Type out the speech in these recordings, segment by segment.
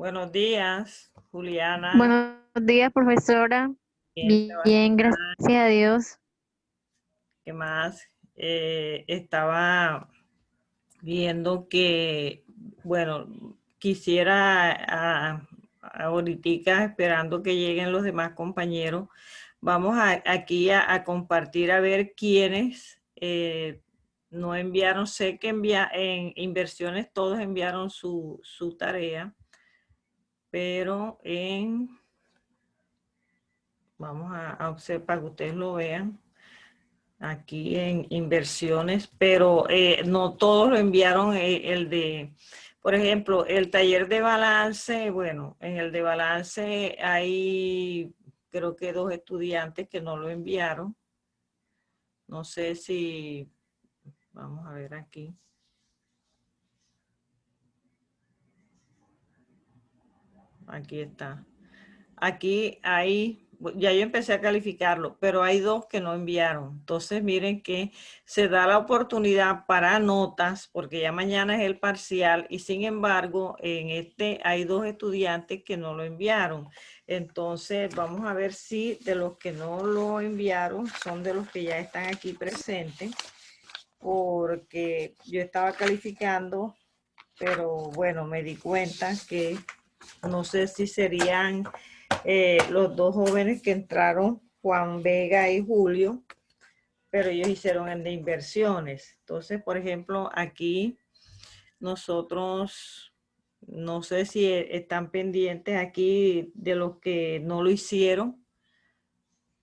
Buenos días, Juliana. Buenos días, profesora. Bien, Bien, gracias Sebastián. a Dios. ¿Qué más? Estaba viendo que, bueno, quisiera ahoritica, esperando que lleguen los demás compañeros, vamos aquí a compartir a ver quiénes no enviaron. Sé que en inversiones todos enviaron su tarea, pero vamos a observar para que ustedes lo vean. Aquí en inversiones, pero no todos lo enviaron por ejemplo, el taller de balance. Bueno, en el de balance hay creo que 2 estudiantes que no lo enviaron. No sé si, vamos a ver aquí. Aquí está. Aquí hay, ya yo empecé a calificarlo, pero hay 2 que no enviaron. Entonces, miren que se da la oportunidad para notas, porque ya mañana es el parcial, y sin embargo, en este hay 2 estudiantes que no lo enviaron. Entonces, vamos a ver si de los que no lo enviaron son de los que ya están aquí presentes, porque yo estaba calificando, pero bueno, me di cuenta que no sé si serían los 2 jóvenes que entraron, Juan Vega y Julio, pero ellos hicieron el de inversiones. Entonces, por ejemplo, aquí nosotros, no sé si están pendientes aquí de los que no lo hicieron,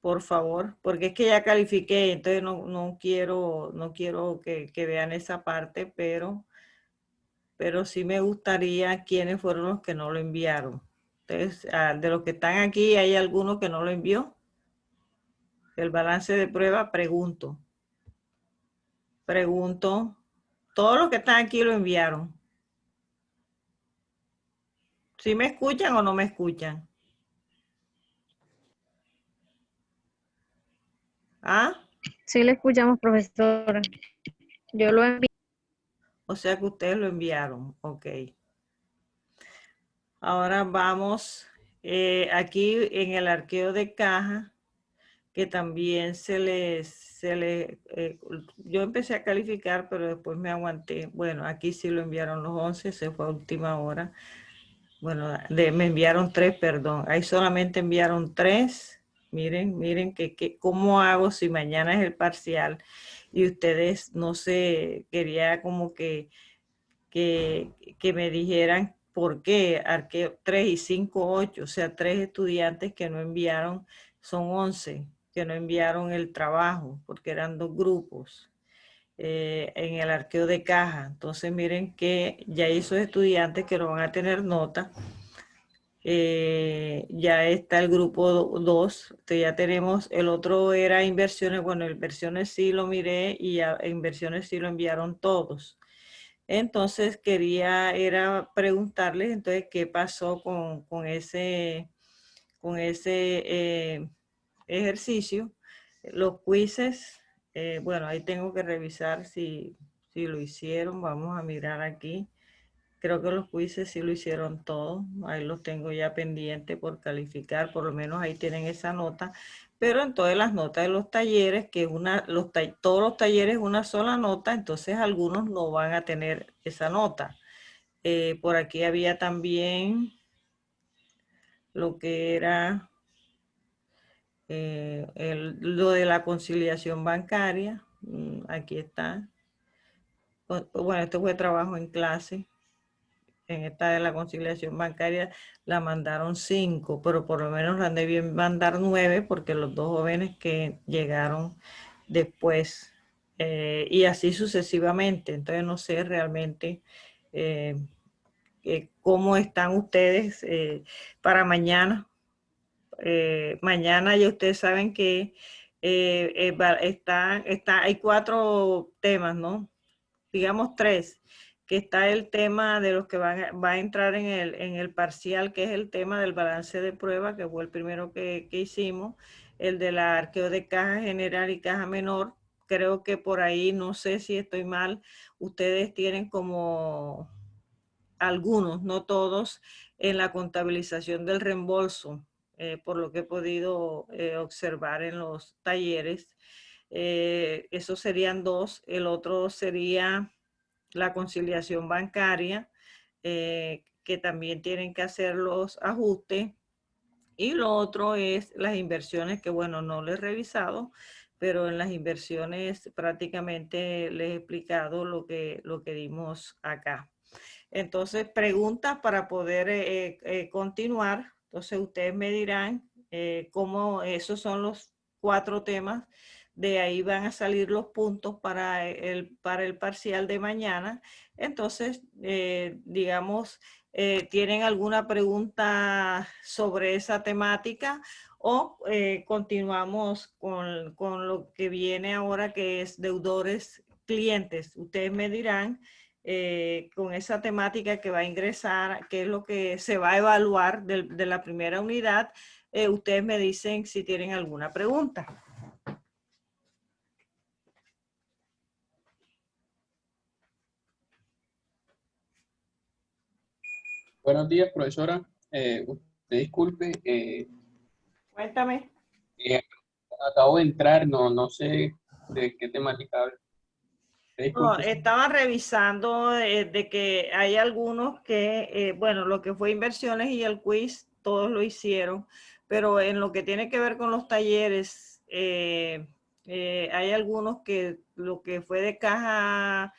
por favor, porque es que ya califiqué, entonces no quiero que vean esa parte, pero sí me gustaría quiénes fueron los que no lo enviaron. Entonces, de los que están aquí, ¿hay alguno que no lo envió? El balance de prueba, pregunto, todos los que están aquí lo enviaron. ¿Sí me escuchan o no me escuchan? ¿Ah? Sí le escuchamos, profesora. Yo lo envío. O sea que ustedes lo enviaron, ok. Ahora vamos aquí en el arqueo de caja, que también yo empecé a calificar, pero después me aguanté. Bueno, aquí sí lo enviaron los 11, se fue a última hora. Bueno, me enviaron 3, perdón. Ahí solamente enviaron 3. Miren cómo hago si mañana es el parcial y ustedes, no sé, quería como que me dijeran por qué arqueo 3 y 5, 8, o sea, 3 estudiantes que no enviaron, son 11 que no enviaron el trabajo porque eran 2 grupos en el arqueo de caja. Entonces miren que ya esos estudiantes que no van a tener nota, ya está el grupo 2, ya tenemos, el otro era inversiones. Bueno, inversiones sí lo miré y a inversiones sí lo enviaron todos. Entonces era preguntarles entonces qué pasó con ese ejercicio. Los quizzes, bueno, ahí tengo que revisar si lo hicieron. Vamos a mirar aquí. Creo que los quizzes sí lo hicieron todos. Ahí los tengo ya pendientes por calificar. Por lo menos ahí tienen esa nota. Pero en todas las notas de los talleres, que todos los talleres una sola nota, entonces algunos no van a tener esa nota. Por aquí había también lo que era lo de la conciliación bancaria. Aquí está. Bueno, esto fue trabajo en clase. En esta de la conciliación bancaria la mandaron 5, pero por lo menos la han de mandar 9 porque los 2 jóvenes que llegaron después, y así sucesivamente. Entonces no sé realmente eh, cómo están ustedes para mañana. Mañana ya ustedes saben que hay 4 temas, ¿no? Digamos 3, que está el tema de los que va a entrar en el parcial, que es el tema del balance de prueba, que fue el primero que hicimos, el del arqueo de caja general y caja menor. Creo que por ahí, no sé si estoy mal, ustedes tienen como algunos, no todos, en la contabilización del reembolso, por lo que he podido observar en los talleres. Esos serían dos. El otro sería la conciliación bancaria, que también tienen que hacer los ajustes. Y lo otro es las inversiones, que bueno, no lo he revisado, pero en las inversiones prácticamente les he explicado lo que dimos acá. Entonces, preguntas para poder continuar. Entonces, ustedes me dirán cómo esos son los 4 temas. De ahí van a salir los puntos para el parcial de mañana. Entonces, digamos, ¿tienen alguna pregunta sobre esa temática? O continuamos con lo que viene ahora, que es deudores clientes. Ustedes me dirán con esa temática que va a ingresar, qué es lo que se va a evaluar de la primera unidad. Ustedes me dicen si tienen alguna pregunta. Buenos días, profesora. Usted disculpe, Cuéntame. eh, acabo de entrar, no sé de qué temática habla. No, Disculpe. estaba revisando de que hay algunos que, bueno, lo que fue inversiones y el quiz, todos lo hicieron, pero en lo que tiene que ver con los talleres, hay algunos que lo que fue de caja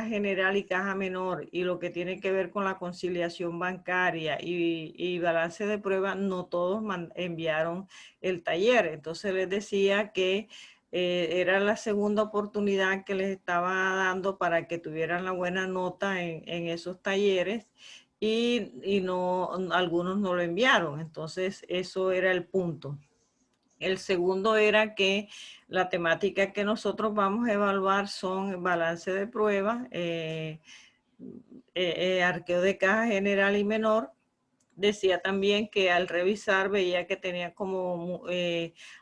general y caja menor, y lo que tiene que ver con la conciliación bancaria y balance de prueba, no todos enviaron el taller. Entonces les decía que era la segunda oportunidad que les estaba dando para que tuvieran la buena nota en esos talleres, y no, algunos no lo enviaron. Entonces eso era el punto. El segundo era que la temática que nosotros vamos a evaluar son balance de prueba, arqueo de caja general y menor. Decía también que al revisar veía que tenía como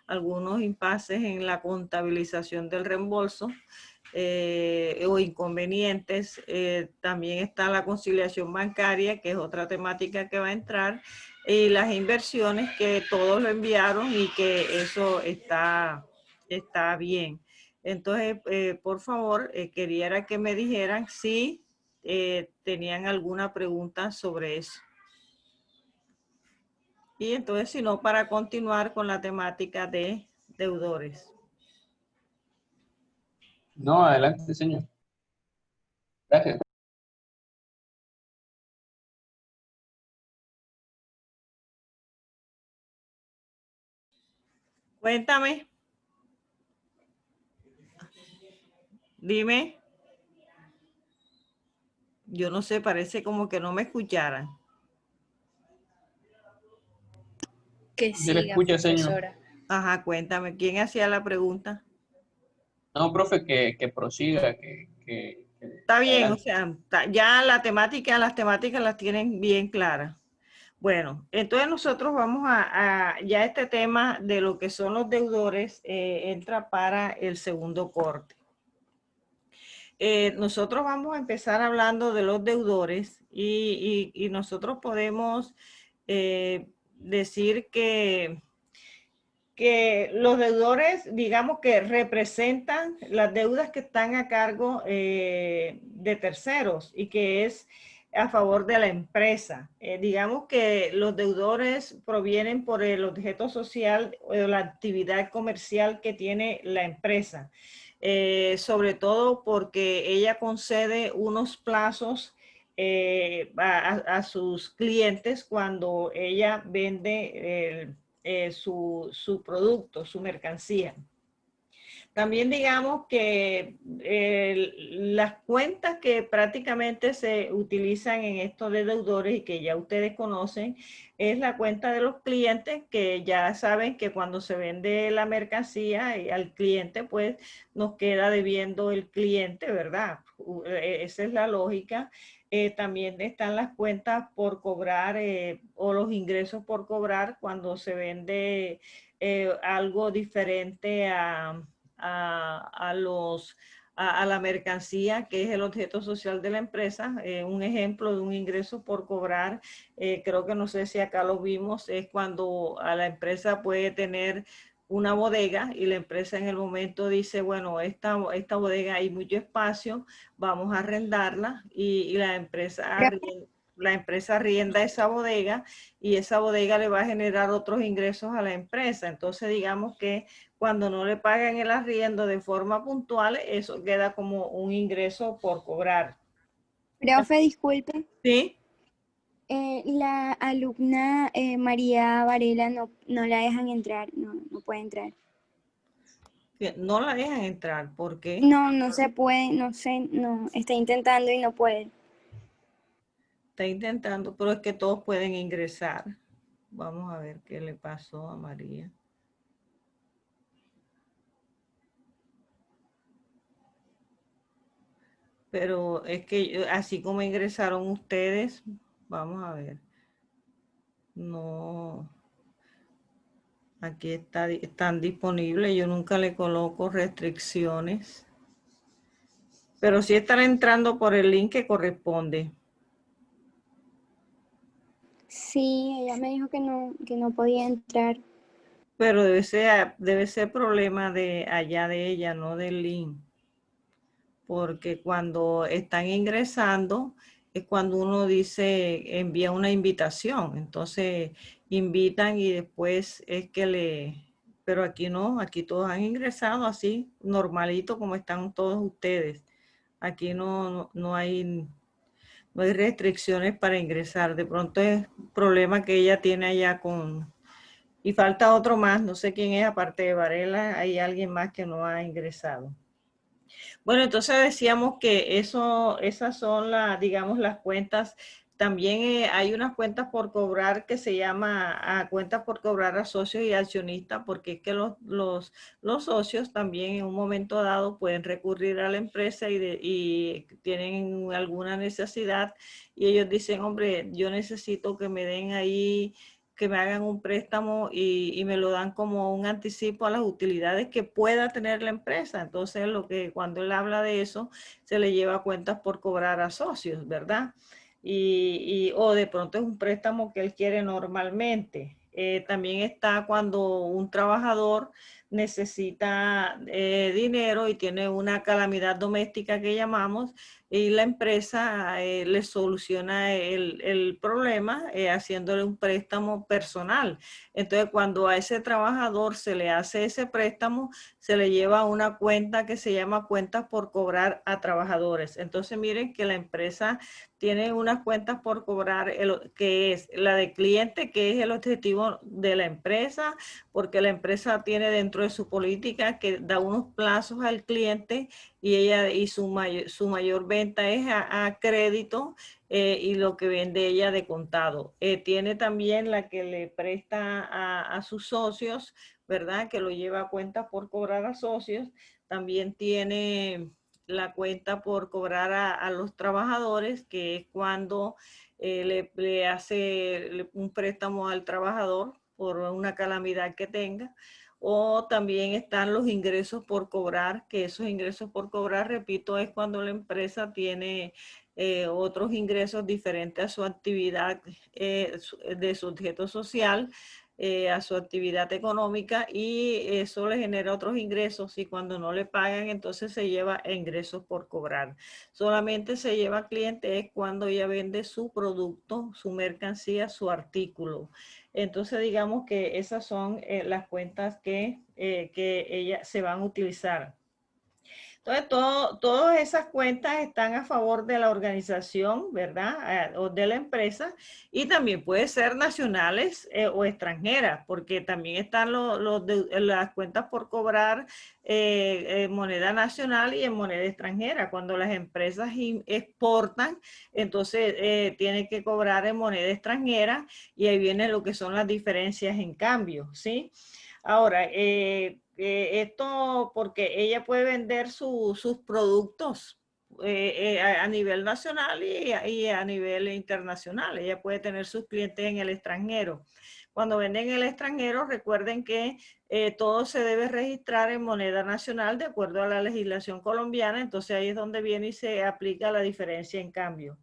algunos impases en la contabilización del reembolso o inconvenientes. También está la conciliación bancaria, que es otra temática que va a entrar, y las inversiones, que todos lo enviaron y que eso está bien. Entonces, por favor, quería que me dijeran si tenían alguna pregunta sobre eso. Y entonces, si no, para continuar con la temática de deudores. No, adelante, señor. Gracias. Cuéntame, dime. Yo no sé, parece como que no me escucharan. Que Se le siga, escucha, señor. profesora. Ajá, cuéntame, ¿quién hacía la pregunta? No, profe, que prosiga, Está bien, o adelante. sea, ya las temáticas las tienen bien claras. Bueno, entonces nosotros vamos ya este tema de lo que son los deudores entra para el segundo corte. Nosotros vamos a empezar hablando de los deudores y nosotros podemos decir que los deudores, digamos que representan las deudas que están a cargo de terceros y que es a favor de la empresa. Digamos que los deudores provienen por el objeto social o la actividad comercial que tiene la empresa. Sobre todo porque ella concede unos plazos a sus clientes cuando ella vende su producto, su mercancía. También digamos que las cuentas que prácticamente se utilizan en esto de deudores y que ya ustedes conocen es la cuenta de los clientes, que ya saben que cuando se vende la mercancía al cliente, pues nos queda debiendo el cliente, ¿verdad? Esa es la lógica. También están las cuentas por cobrar o los ingresos por cobrar cuando se vende algo diferente a a la mercancía, que es el objeto social de la empresa. Un ejemplo de un ingreso por cobrar, creo que no sé si acá lo vimos, es cuando a la empresa puede tener una bodega y la empresa en el momento dice, bueno, esta bodega hay mucho espacio, vamos a arrendarla y la empresa arrienda esa bodega y esa bodega le va a generar otros ingresos a la empresa. Entonces, digamos que cuando no le pagan el arriendo de forma puntual, eso queda como un ingreso por cobrar. Profe, disculpe. ¿Sí? La alumna María Varela no la dejan entrar, no puede entrar. No la dejan entrar, ¿por qué? No se puede, no sé, está intentando y no puede. Está intentando, pero es que todos pueden ingresar. Vamos a ver qué le pasó a María. Pero es que así como ingresaron ustedes, vamos a ver. No, aquí están disponibles. Yo nunca le coloco restricciones. Pero sí están entrando por el link que corresponde. Sí, ella me dijo que no podía entrar. Pero debe ser problema de allá de ella, no del link. Porque cuando están ingresando es cuando uno dice, envía una invitación. Entonces invitan y después es que pero aquí no, aquí todos han ingresado así, normalito como están todos ustedes. Aquí no hay restricciones para ingresar. De pronto es un problema que ella tiene allá y falta otro más, no sé quién es, aparte de Varela, hay alguien más que no ha ingresado. Bueno, entonces decíamos que esas son digamos, las cuentas. También hay unas cuentas por cobrar que se llama cuentas por cobrar a socios y accionistas, porque es que los socios también en un momento dado pueden recurrir a la empresa y tienen alguna necesidad y ellos dicen, hombre, yo necesito que me den ahí, que me hagan un préstamo y me lo dan como un anticipo a las utilidades que pueda tener la empresa. Entonces, cuando él habla de eso, se le lleva cuentas por cobrar a socios, ¿verdad? O de pronto es un préstamo que él quiere normalmente. También está cuando un trabajador necesita dinero y tiene una calamidad doméstica que llamamos, y la empresa le soluciona el problema haciéndole un préstamo personal. Entonces, cuando a ese trabajador se le hace ese préstamo, se le lleva a una cuenta que se llama cuentas por cobrar a trabajadores. Entonces, miren que la empresa tiene unas cuentas por cobrar, que es la de cliente, que es el objetivo de la empresa, porque la empresa tiene dentro de su política que da unos plazos al cliente y su mayor venta es a crédito y lo que vende ella de contado. Tiene también la que le presta a sus socios, ¿verdad? Que lo lleva a cuenta por cobrar a socios. También tiene la cuenta por cobrar a los trabajadores, que es cuando le hace un préstamo al trabajador por una calamidad que tenga. O también están los ingresos por cobrar, que esos ingresos por cobrar, repito, es cuando la empresa tiene otros ingresos diferentes a su actividad de su objeto social, a su actividad económica, y eso le genera otros ingresos, y cuando no le pagan entonces se lleva ingresos por cobrar. Solamente se lleva cliente es cuando ella vende su producto, su mercancía, su artículo. Entonces digamos que esas son las cuentas que ella se van a utilizar. Entonces, todas esas cuentas están a favor de la organización, ¿verdad? O de la empresa, y también puede ser nacionales o extranjeras, porque también están las cuentas por cobrar en moneda nacional y en moneda extranjera. Cuando las empresas exportan, entonces tienen que cobrar en moneda extranjera, y ahí viene lo que son las diferencias en cambio, ¿sí? Ahora, esto porque ella puede vender sus productos a nivel nacional y a nivel internacional. Ella puede tener sus clientes en el extranjero. Cuando venden en el extranjero, recuerden que todo se debe registrar en moneda nacional de acuerdo a la legislación colombiana, entonces ahí es donde viene y se aplica la diferencia en cambio.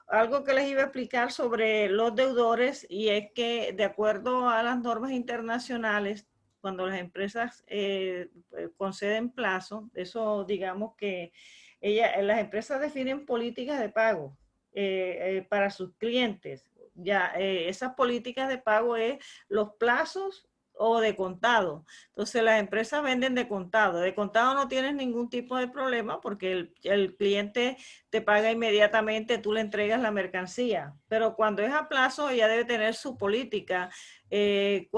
Algo que les iba a explicar sobre los deudores, y es que de acuerdo a las normas internacionales, cuando las empresas conceden plazo, eso digamos que las empresas definen políticas de pago para sus clientes. Ya esas políticas de pago es los plazos o de contado. Entonces las empresas venden de contado. De contado no tienes ningún tipo de problema porque el cliente te paga inmediatamente, tú le entregas la mercancía. Pero cuando es a plazo, ella debe tener su política. ¿Qué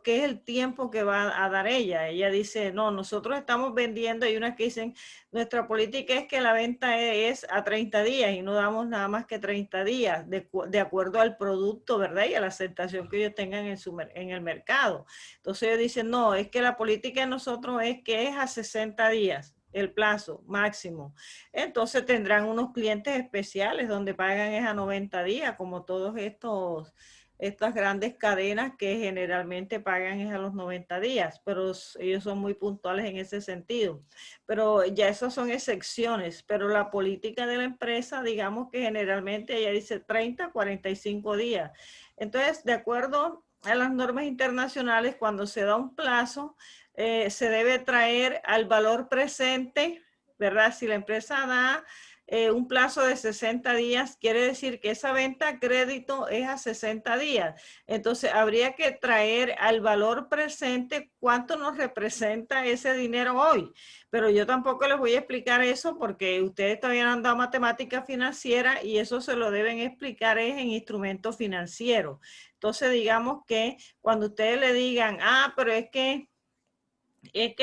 es el tiempo que va a dar ella? Ella dice, no, nosotros estamos vendiendo, hay unas que dicen, nuestra política es que la venta es a 30 días y no damos nada más que 30 días de acuerdo al producto, ¿verdad? Y a la aceptación que ellos tengan en el mercado. Entonces ellos dicen, no, es que la política de nosotros es que es a 60 días el plazo máximo. Entonces tendrán unos clientes especiales donde pagan es a 90 días, como todos estas grandes cadenas que generalmente pagan es a los 90 días, pero ellos son muy puntuales en ese sentido. Pero ya esas son excepciones, pero la política de la empresa, digamos que generalmente ella dice 30, 45 días. Entonces, de acuerdo a las normas internacionales, cuando se da un plazo, se debe traer al valor presente, ¿verdad? Si la empresa da un plazo de 60 días, quiere decir que esa venta a crédito es a 60 días. Entonces, habría que traer al valor presente cuánto nos representa ese dinero hoy. Pero yo tampoco les voy a explicar eso porque ustedes todavía no han dado matemática financiera y eso se lo deben explicar es en instrumentos financieros. Entonces, digamos que cuando ustedes le digan, pero es que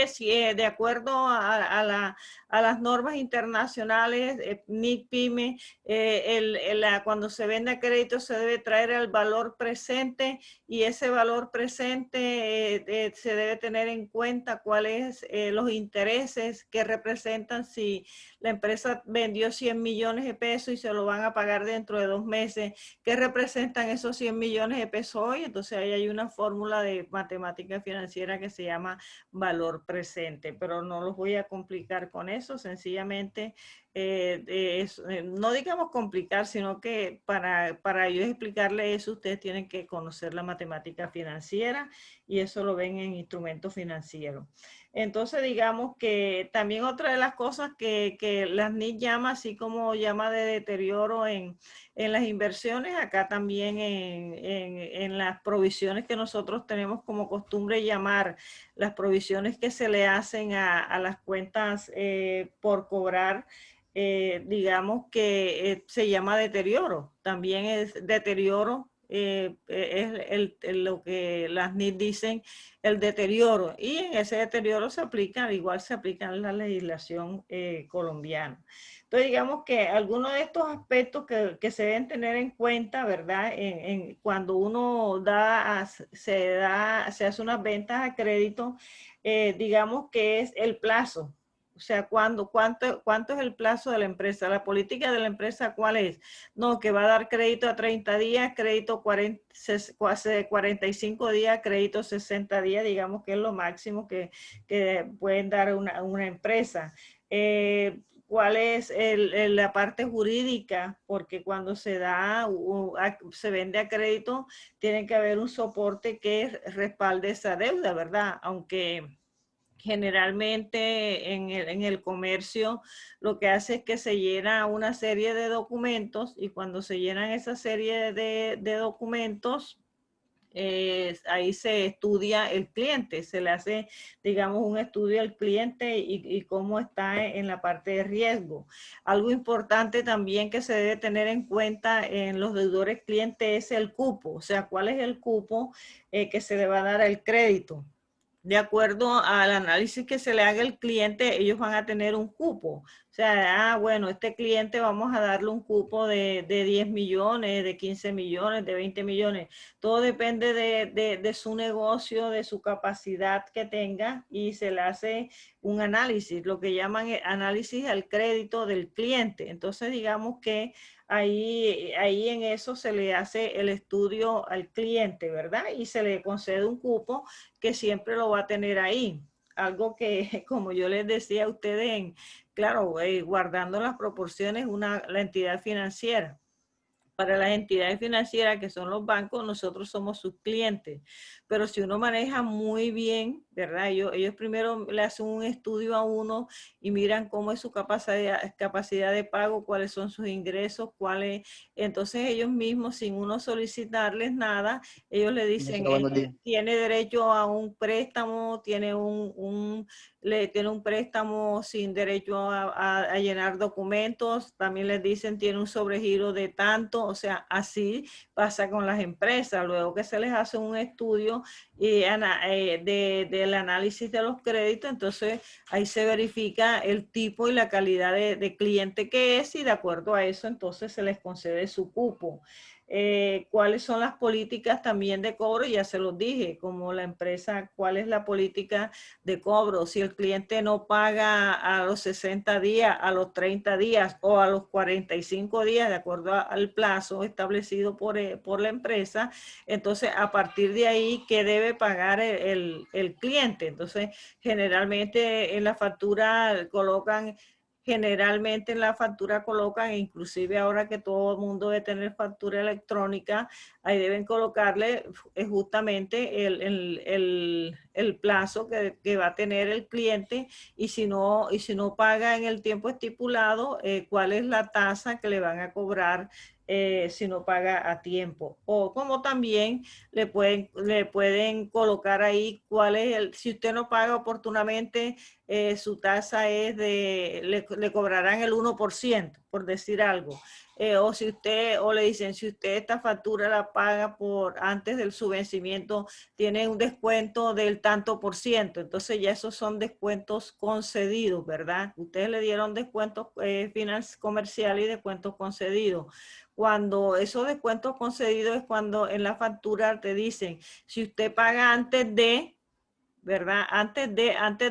si de acuerdo a las normas internacionales, NIC-PYME, cuando se vende a crédito se debe traer el valor presente y ese valor presente se debe tener en cuenta cuáles los intereses que representan si la empresa vendió 100 millones de pesos y se lo van a pagar dentro de 2 meses, ¿qué representan esos 100 millones de pesos hoy? Entonces ahí hay una fórmula de matemática financiera que se llama valor presente, pero no los voy a complicar con eso, sencillamente no digamos complicar, sino que para yo explicarle eso, ustedes tienen que conocer la matemática financiera y eso lo ven en instrumentos financieros. Entonces, digamos que también otra de las cosas que las NIC llama, así como llama de deterioro en las inversiones, acá también en las provisiones que nosotros tenemos como costumbre llamar las provisiones que se le hacen a las cuentas por cobrar, digamos que se llama deterioro. También es deterioro, es lo que las NIC dicen, el deterioro. Y en ese deterioro se aplica, igual se aplica en la legislación colombiana. Entonces, digamos que algunos de estos aspectos que se deben tener en cuenta, ¿verdad? Cuando uno se hace unas ventas a crédito, digamos que es el plazo. O sea, ¿cuánto es el plazo de la empresa? La política de la empresa, ¿cuál es? No, que va a dar crédito a 30 días, crédito 45 días, crédito 60 días, digamos que es lo máximo que pueden dar una empresa. ¿Cuál es la parte jurídica? Porque cuando se vende a crédito, tiene que haber un soporte que respalde esa deuda, ¿verdad? Aunque generalmente en el comercio lo que hace es que se llena una serie de documentos y cuando se llenan esa serie de documentos, ahí se estudia el cliente, se le hace, digamos, un estudio al cliente y cómo está en la parte de riesgo. Algo importante también que se debe tener en cuenta en los deudores clientes es el cupo, o sea, cuál es el cupo que se le va a dar al crédito. De acuerdo al análisis que se le haga al cliente, ellos van a tener un cupo. O sea, bueno, este cliente vamos a darle un cupo de 10 millones, de 15 millones, de 20 millones. Todo depende de su negocio, de su capacidad que tenga y se le hace un análisis, lo que llaman análisis al crédito del cliente. Entonces, digamos que ahí en eso se le hace el estudio al cliente, ¿verdad? Y se le concede un cupo que siempre lo va a tener ahí. Algo que, como yo les decía a ustedes, claro, guardando las proporciones, la entidad financiera. Para las entidades financieras que son los bancos, nosotros somos sus clientes. Pero si uno maneja muy bien, ¿verdad? Ellos primero le hacen un estudio a uno y miran cómo es su capacidad de pago, cuáles son sus ingresos, entonces ellos mismos, sin uno solicitarles nada, ellos le dicen, tiene derecho a un préstamo, tiene tiene un préstamo sin derecho a llenar documentos, también les dicen tiene un sobregiro de tanto, o sea, así pasa con las empresas, luego que se les hace un estudio del análisis de los créditos, entonces ahí se verifica el tipo y la calidad de cliente que es y de acuerdo a eso entonces se les concede su cupo. ¿Cuáles son las políticas también de cobro? Ya se los dije, como la empresa, ¿cuál es la política de cobro? Si el cliente no paga a los 60 días, a los 30 días o a los 45 días, de acuerdo al plazo establecido por la empresa, entonces a partir de ahí, ¿qué debe pagar el cliente? Entonces, generalmente en la factura colocan inclusive ahora que todo el mundo debe tener factura electrónica, ahí deben colocarle justamente el plazo que va a tener el cliente y si no paga en el tiempo estipulado, cuál es la tasa que le van a cobrar si no paga a tiempo. O como también le pueden colocar ahí si usted no paga oportunamente, su tasa es le cobrarán el 1%, por decir algo. O le dicen, si usted esta factura la paga antes de su vencimiento, tiene un descuento del tanto por ciento. Entonces ya esos son descuentos concedidos, ¿verdad? Ustedes le dieron descuentos comerciales y descuentos concedidos. Cuando esos descuentos concedidos es cuando en la factura te dicen, si usted paga antes de, ¿verdad? Antes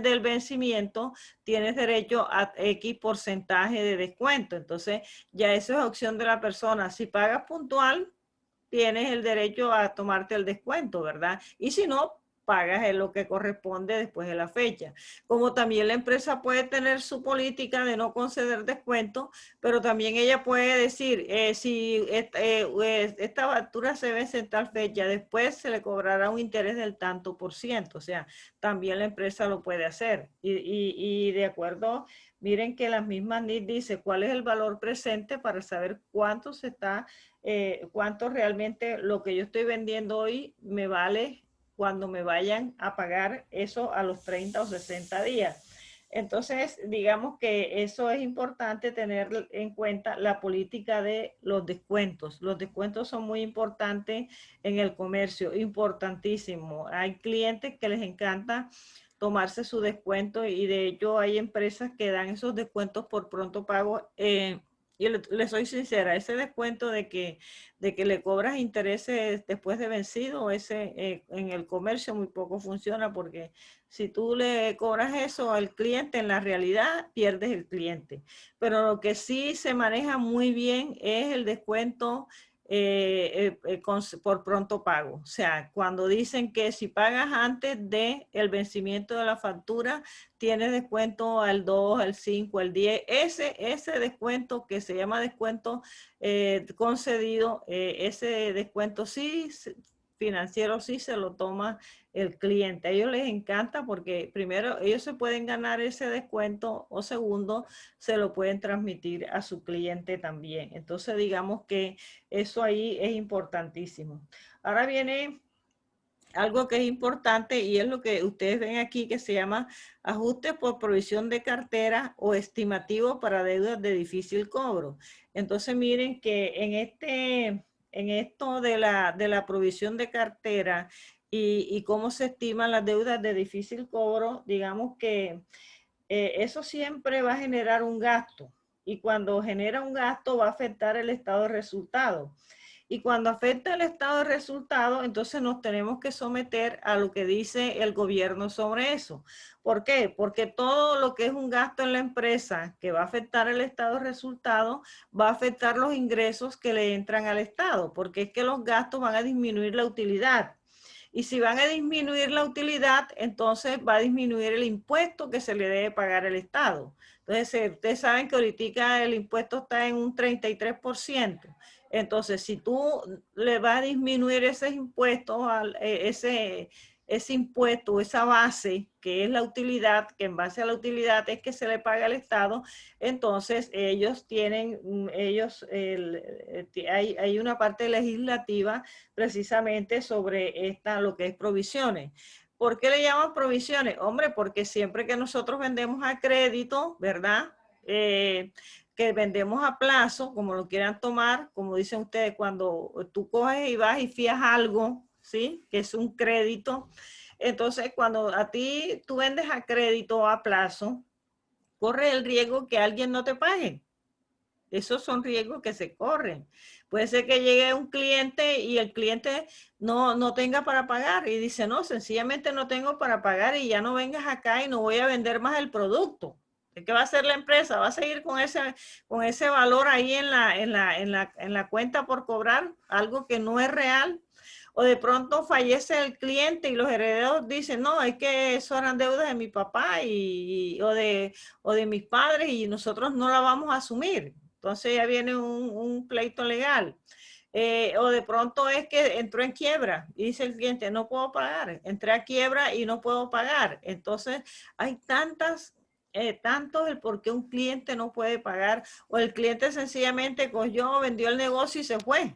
del vencimiento, tienes derecho a X porcentaje de descuento. Entonces, ya eso es opción de la persona. Si pagas puntual, tienes el derecho a tomarte el descuento, ¿verdad? Y si no, pagas en lo que corresponde después de la fecha. Como también la empresa puede tener su política de no conceder descuento, pero también ella puede decir, si esta factura se vence en tal fecha, después se le cobrará un interés del tanto por ciento. O sea, también la empresa lo puede hacer. Y de acuerdo, miren que las mismas NIC dice cuál es el valor presente para saber cuánto cuánto realmente lo que yo estoy vendiendo hoy me vale cuando me vayan a pagar eso a los 30 o 60 días. Entonces, digamos que eso es importante tener en cuenta la política de los descuentos. Los descuentos son muy importantes en el comercio, importantísimo. Hay clientes que les encanta tomarse su descuento y de hecho hay empresas que dan esos descuentos por pronto pago. Y le soy sincera, ese descuento de que le cobras intereses después de vencido, en el comercio muy poco funciona porque si tú le cobras eso al cliente, en la realidad pierdes el cliente. Pero lo que sí se maneja muy bien es el descuento por pronto pago. O sea, cuando dicen que si pagas antes del vencimiento de la factura, tienes descuento al 2, al 5, al 10. Ese descuento que se llama descuento concedido, ese descuento sí financiero sí se lo toma el cliente. A ellos les encanta porque primero ellos se pueden ganar ese descuento o segundo se lo pueden transmitir a su cliente también. Entonces digamos que eso ahí es importantísimo. Ahora viene algo que es importante y es lo que ustedes ven aquí que se llama ajuste por provisión de cartera o estimativo para deudas de difícil cobro. Entonces miren que en esto de la provisión de cartera y cómo se estiman las deudas de difícil cobro, digamos que eso siempre va a generar un gasto. Y cuando genera un gasto va a afectar el estado de resultado. Y cuando afecta el estado de resultado, entonces nos tenemos que someter a lo que dice el gobierno sobre eso. ¿Por qué? Porque todo lo que es un gasto en la empresa que va a afectar el estado de resultado, va a afectar los ingresos que le entran al estado, porque es que los gastos van a disminuir la utilidad. Y si van a disminuir la utilidad, entonces va a disminuir el impuesto que se le debe pagar al Estado. Entonces, ustedes saben que ahorita el impuesto está en un 33%. Entonces, si tú le vas a disminuir ese impuesto, ese impuesto, esa base que es la utilidad, que en base a la utilidad es que se le paga al Estado, entonces ellos tienen, hay una parte legislativa precisamente sobre lo que es provisiones. ¿Por qué le llaman provisiones? Hombre, porque siempre que nosotros vendemos a crédito, ¿verdad? Que vendemos a plazo, como lo quieran tomar, como dicen ustedes, cuando tú coges y vas y fías algo, ¿sí? Que es un crédito. Entonces, cuando a ti tú vendes a crédito o a plazo, corre el riesgo que alguien no te pague. Esos son riesgos que se corren. Puede ser que llegue un cliente y el cliente no tenga para pagar y dice, no, sencillamente no tengo para pagar y ya no vengas acá y no voy a vender más el producto. ¿Qué va a hacer la empresa? ¿Va a seguir con ese valor ahí en la cuenta por cobrar? Algo que no es real. O de pronto fallece el cliente y los herederos dicen, no, es que eso eran deudas de mi papá o de mis padres y nosotros no la vamos a asumir. Entonces ya viene un pleito legal. O de pronto es que entró en quiebra y dice el cliente, no puedo pagar, entré a quiebra y no puedo pagar. Entonces hay tantos el por qué un cliente no puede pagar o el cliente sencillamente cogió, vendió el negocio y se fue.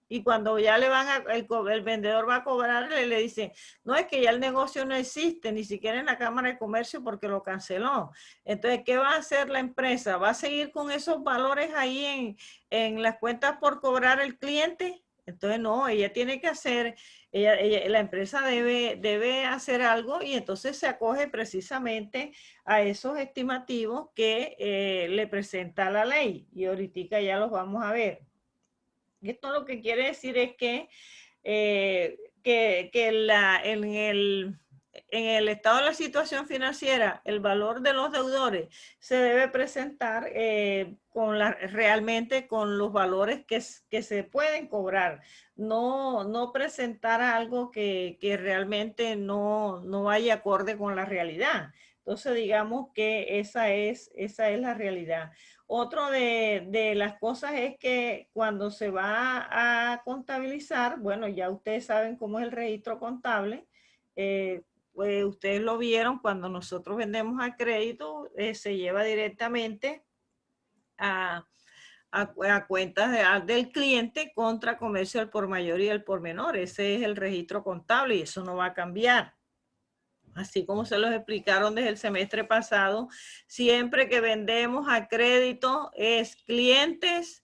Y cuando ya el vendedor va a cobrarle, le dice, no, es que ya el negocio no existe, ni siquiera en la Cámara de Comercio porque lo canceló. Entonces, ¿qué va a hacer la empresa? ¿Va a seguir con esos valores ahí en las cuentas por cobrar el cliente? Entonces, no, ella tiene que hacer, la empresa debe hacer algo y entonces se acoge precisamente a esos estimativos que le presenta la ley. Y ahorita ya los vamos a ver. Esto lo que quiere decir es que, en el estado de la situación financiera, el valor de los deudores se debe presentar realmente con los valores que se pueden cobrar. No presentar algo que realmente no vaya acorde con la realidad. Entonces, digamos que esa es la realidad. Otro de las cosas es que cuando se va a contabilizar, bueno, ya ustedes saben cómo es el registro contable, pues ustedes lo vieron cuando nosotros vendemos a crédito, se lleva directamente a cuentas del cliente contra comercio al por mayor y al por menor. Ese es el registro contable y eso no va a cambiar. Así como se los explicaron desde el semestre pasado, siempre que vendemos a crédito es clientes.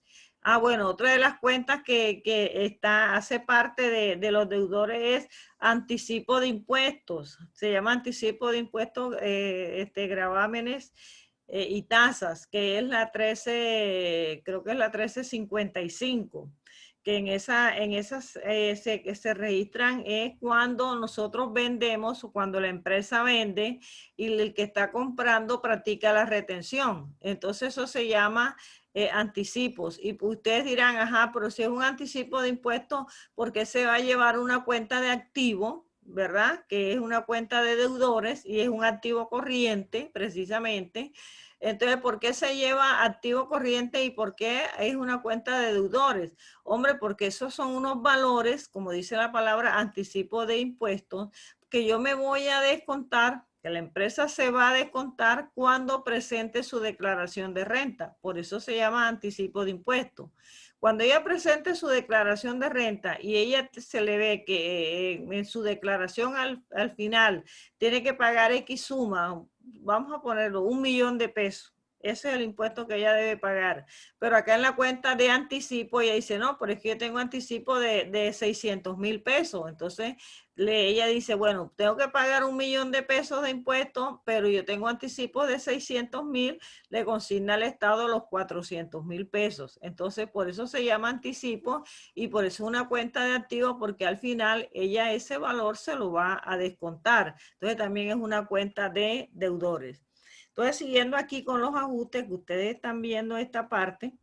Bueno, otra de las cuentas que hace parte de los deudores es anticipo de impuestos. Se llama anticipo de impuestos, gravámenes y tasas, que es la 13, creo que es la 1355. Que en esas se registran es cuando nosotros vendemos o cuando la empresa vende y el que está comprando practica la retención. Entonces eso se llama anticipos. Y ustedes dirán, ajá, pero si es un anticipo de impuestos, ¿por qué se va a llevar una cuenta de activo? ¿Verdad? Que es una cuenta de deudores y es un activo corriente, precisamente. Entonces, ¿por qué se lleva activo corriente y por qué es una cuenta de deudores? Hombre, porque esos son unos valores, como dice la palabra, anticipo de impuestos, que yo me voy a descontar, que la empresa se va a descontar cuando presente su declaración de renta. Por eso se llama anticipo de impuestos. Cuando ella presente su declaración de renta y ella se le ve que en su declaración al final tiene que pagar X suma, vamos a ponerlo, 1 millón de pesos, Ese es el impuesto que ella debe pagar. Pero acá en la cuenta de anticipo, ella dice, no, pero es que yo tengo anticipo de 600,000 pesos. Entonces, ella dice, bueno, tengo que pagar 1,000,000 de pesos de impuestos, pero yo tengo anticipo de 600,000, le consigna al Estado los 400,000 pesos. Entonces, por eso se llama anticipo y por eso es una cuenta de activos, porque al final ella ese valor se lo va a descontar. Entonces, también es una cuenta de deudores. Entonces, siguiendo aquí con los ajustes que ustedes están viendo esta parte,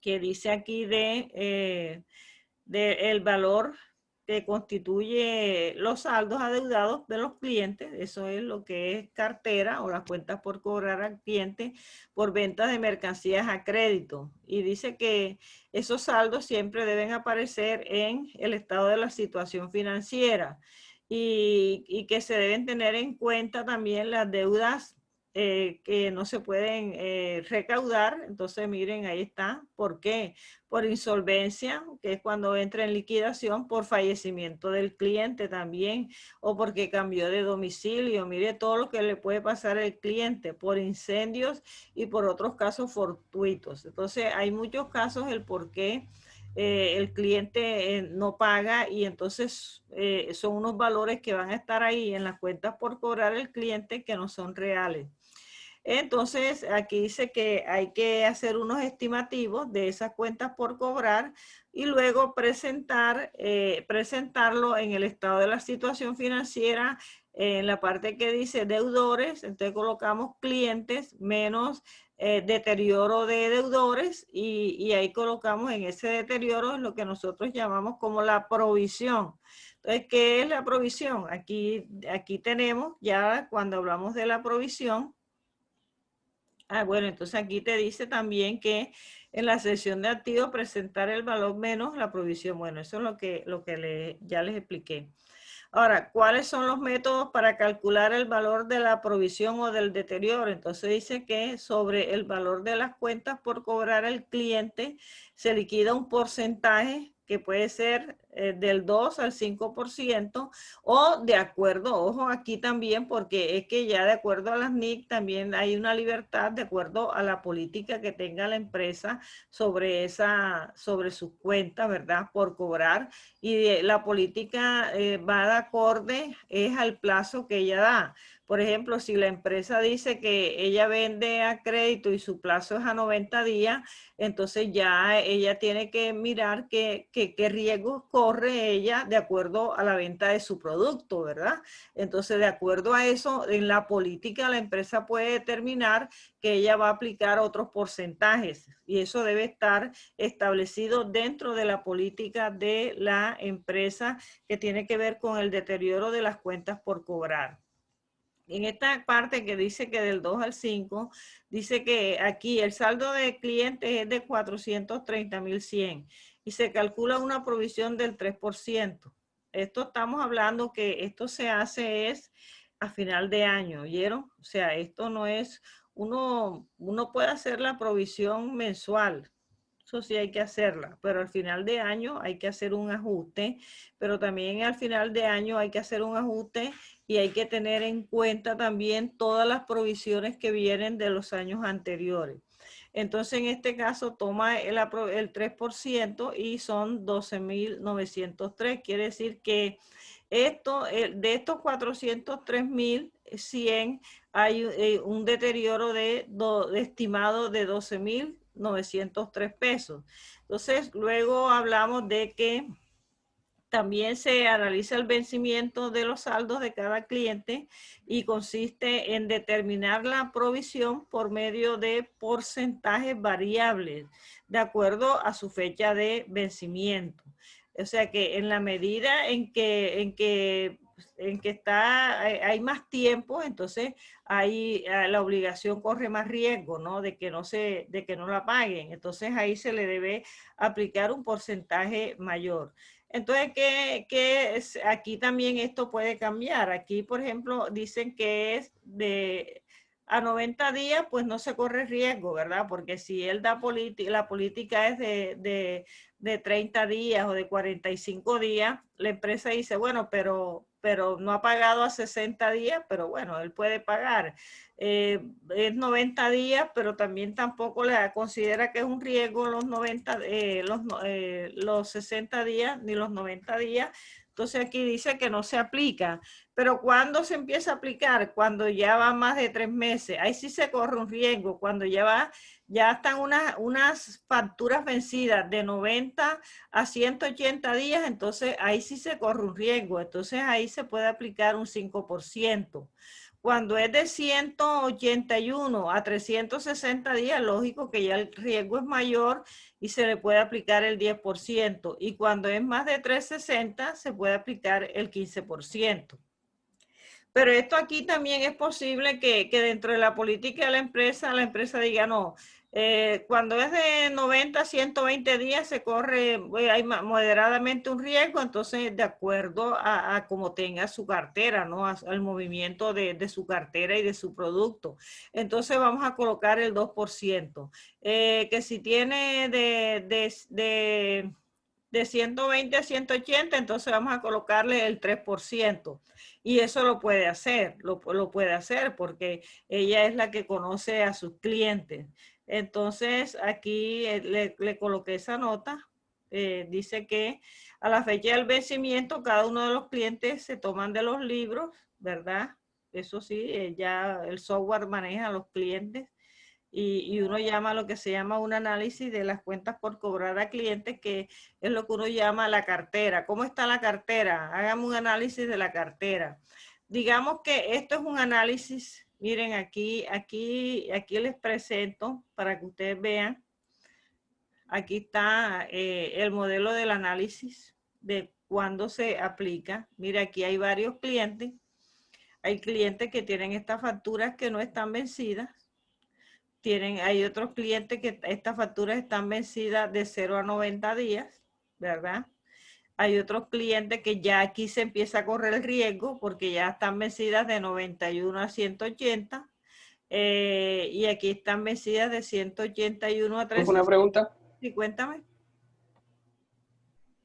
que dice aquí de el valor que constituye los saldos adeudados de los clientes, eso es lo que es cartera o las cuentas por cobrar al cliente por ventas de mercancías a crédito. Y dice que esos saldos siempre deben aparecer en el estado de la situación financiera y que se deben tener en cuenta también las deudas que no se pueden recaudar. Entonces, miren, ahí está. ¿Por qué? Por insolvencia, que es cuando entra en liquidación, por fallecimiento del cliente también, o porque cambió de domicilio. Mire todo lo que le puede pasar al cliente, por incendios y por otros casos fortuitos. Entonces, hay muchos casos el por qué el cliente no paga y entonces son unos valores que van a estar ahí en las cuentas por cobrar el cliente que no son reales. Entonces, aquí dice que hay que hacer unos estimativos de esas cuentas por cobrar y luego presentarlo en el estado de la situación financiera, en la parte que dice deudores. Entonces colocamos clientes menos deterioro de deudores y ahí colocamos en ese deterioro lo que nosotros llamamos como la provisión. Entonces, ¿qué es la provisión? Aquí tenemos ya cuando hablamos de la provisión. Bueno, entonces aquí te dice también que en la sección de activos presentar el valor menos la provisión. Bueno, eso es lo que ya les expliqué. Ahora, ¿cuáles son los métodos para calcular el valor de la provisión o del deterioro? Entonces dice que sobre el valor de las cuentas por cobrar al cliente se liquida un porcentaje que puede ser del 2 al 5% o de acuerdo, ojo aquí también, porque es que ya de acuerdo a las NIC también hay una libertad de acuerdo a la política que tenga la empresa sobre sus cuentas, ¿verdad? Por cobrar, y la política va de acorde es al plazo que ella da. Por ejemplo, si la empresa dice que ella vende a crédito y su plazo es a 90 días, entonces ya ella tiene que mirar qué riesgos corre ella de acuerdo a la venta de su producto, ¿verdad? Entonces, de acuerdo a eso, en la política la empresa puede determinar que ella va a aplicar otros porcentajes y eso debe estar establecido dentro de la política de la empresa que tiene que ver con el deterioro de las cuentas por cobrar. En esta parte que dice que del 2 al 5, dice que aquí el saldo de clientes es de 430,100 y se calcula una provisión del 3%. Esto estamos hablando que esto se hace es a final de año, ¿oyeron? O sea, esto no es, uno puede hacer la provisión mensual. Eso sí hay que hacerla, pero al final de año hay que hacer un ajuste, pero también al final de año hay que hacer un ajuste y hay que tener en cuenta también todas las provisiones que vienen de los años anteriores. Entonces, en este caso, toma el 3% y son 12,903. Quiere decir que de estos 403,100 hay un deterioro estimado de 12,903 pesos. Entonces, luego hablamos de que también se analiza el vencimiento de los saldos de cada cliente y consiste en determinar la provisión por medio de porcentajes variables de acuerdo a su fecha de vencimiento. O sea que en la medida en que hay más tiempo, entonces la obligación corre más riesgo, ¿no? De que no la paguen. Entonces ahí se le debe aplicar un porcentaje mayor. Entonces, aquí también esto puede cambiar. Aquí, por ejemplo, dicen que es a 90 días, pues no se corre riesgo, ¿verdad? Porque si él da la política es de 30 días o de 45 días, la empresa dice, bueno, pero no ha pagado a 60 días, pero bueno, él puede pagar. Es 90 días, pero también tampoco le considera que es un riesgo los 60 días ni los 90 días. Entonces aquí dice que no se aplica. Pero ¿cuándo se empieza a aplicar? Cuando ya va más de 3 meses. Ahí sí se corre un riesgo. Cuando ya están unas facturas vencidas de 90 a 180 días, entonces ahí sí se corre un riesgo. Entonces ahí se puede aplicar un 5%. Cuando es de 181 a 360 días, lógico que ya el riesgo es mayor y se le puede aplicar el 10%. Y cuando es más de 360, se puede aplicar el 15%. Pero esto aquí también es posible que dentro de la política de la empresa diga no. Cuando es de 90 a 120 días se corre hay moderadamente un riesgo, entonces de acuerdo a cómo tenga su cartera, ¿no? Al movimiento de su cartera y de su producto. Entonces vamos a colocar el 2%. Que si tiene de 120 a 180, entonces vamos a colocarle el 3%. Y eso lo puede hacer, lo puede hacer porque ella es la que conoce a sus clientes. Entonces aquí le coloqué esa nota. Dice que a la fecha del vencimiento cada uno de los clientes se toman de los libros, ¿verdad? Eso sí, ya el software maneja a los clientes. Y uno llama lo que se llama un análisis de las cuentas por cobrar a clientes, que es lo que uno llama la cartera. ¿Cómo está la cartera? Hagamos un análisis de la cartera. Digamos que esto es un análisis. Miren, aquí les presento para que ustedes vean. Aquí está el modelo del análisis de cuándo se aplica. Mira, aquí hay varios clientes. Hay clientes que tienen estas facturas que no están vencidas. Hay otros clientes que estas facturas están vencidas de 0 a 90 días, ¿verdad? Hay otros clientes que ya aquí se empieza a correr el riesgo porque ya están vencidas de 91 a 180. Y aquí están vencidas de 181 a 360. Una pregunta. Sí, cuéntame.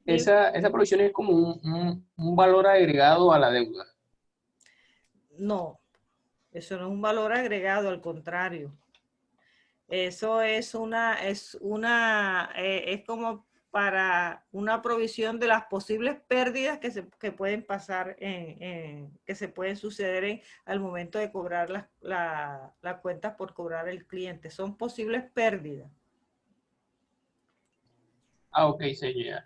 Esa provisión es como un valor agregado a la deuda. No, eso no es un valor agregado, al contrario. Eso es como para una provisión de las posibles pérdidas que pueden pasar, que se pueden suceder al momento de cobrar las cuentas por cobrar el cliente. Son posibles pérdidas. Ah, ok, señor.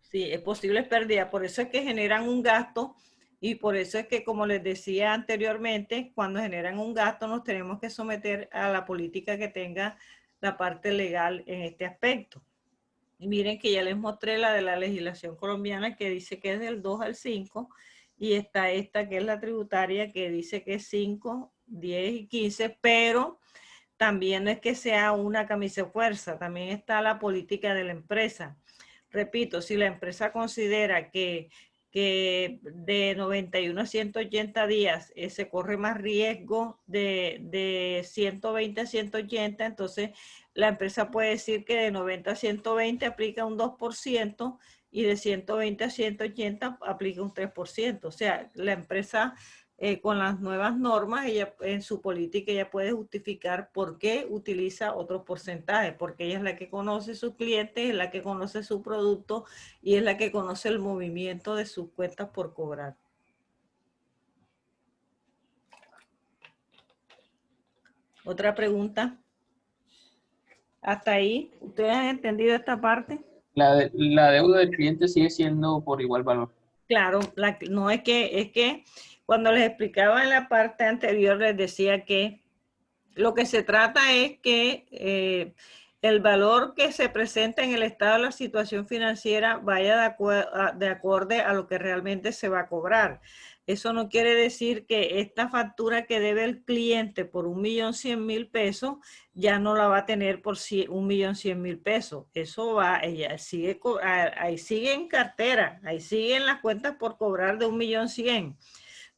Sí, es posible pérdida. Por eso es que generan un gasto y por eso es que, como les decía anteriormente, cuando generan un gasto nos tenemos que someter a la política que tenga la parte legal en este aspecto. Y miren que ya les mostré la de la legislación colombiana que dice que es del 2 al 5 y está esta que es la tributaria que dice que es 5, 10 y 15, pero también no es que sea una camisa de fuerza, también está la política de la empresa. Repito, si la empresa considera que de 91 a 180 días se corre más riesgo de 120 a 180, entonces la empresa puede decir que de 90 a 120 aplica un 2% y de 120 a 180 aplica un 3%. O sea, la empresa con las nuevas normas, ella en su política ella puede justificar por qué utiliza otros porcentajes, porque ella es la que conoce sus clientes, es la que conoce su producto y es la que conoce el movimiento de sus cuentas por cobrar. ¿Otra pregunta? ¿Hasta ahí? ¿Ustedes han entendido esta parte? La deuda del cliente sigue siendo por igual valor. Claro, no es que cuando les explicaba en la parte anterior les decía que lo que se trata es que el valor que se presenta en el estado de la situación financiera vaya de acorde a lo que realmente se va a cobrar. Eso no quiere decir que esta factura que debe el cliente por 1.100.000 pesos ya no la va a tener por 1.100.000 pesos. Eso va, ella sigue, ahí sigue en cartera, ahí siguen las cuentas por cobrar de 1.100.000.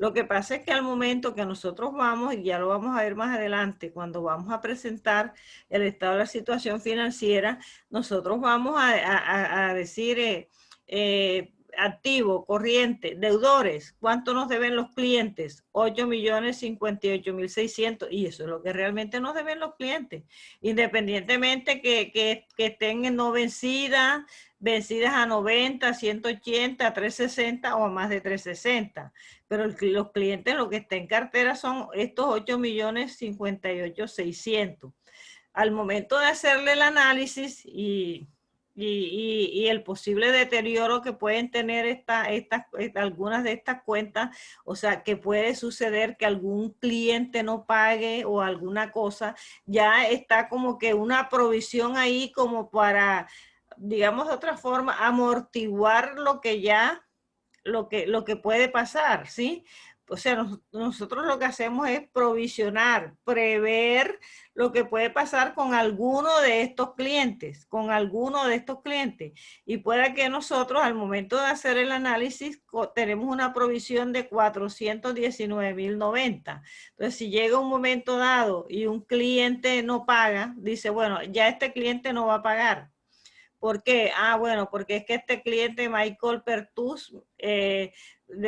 Lo que pasa es que al momento que nosotros vamos, y ya lo vamos a ver más adelante, cuando vamos a presentar el estado de la situación financiera, nosotros vamos a decir activo, corriente, deudores, ¿cuánto nos deben los clientes? 8.058.600, y eso es lo que realmente nos deben los clientes, independientemente que estén en no vencidas a 90, 180, 360 o a más de 360. Pero los clientes lo que está en cartera son estos 8.058.600. Al momento de hacerle el análisis y el posible deterioro que pueden tener algunas de estas cuentas, o sea, que puede suceder que algún cliente no pague o alguna cosa, ya está como que una provisión ahí como para, digamos de otra forma, amortiguar lo que puede pasar, ¿sí? O sea, nosotros lo que hacemos es provisionar, prever lo que puede pasar con alguno de estos clientes, y pueda que nosotros al momento de hacer el análisis tenemos una provisión de 419.090. Entonces, si llega un momento dado y un cliente no paga, dice, bueno, ya este cliente no va a pagar. ¿Por qué? Bueno, porque es que este cliente, Michael Pertus, de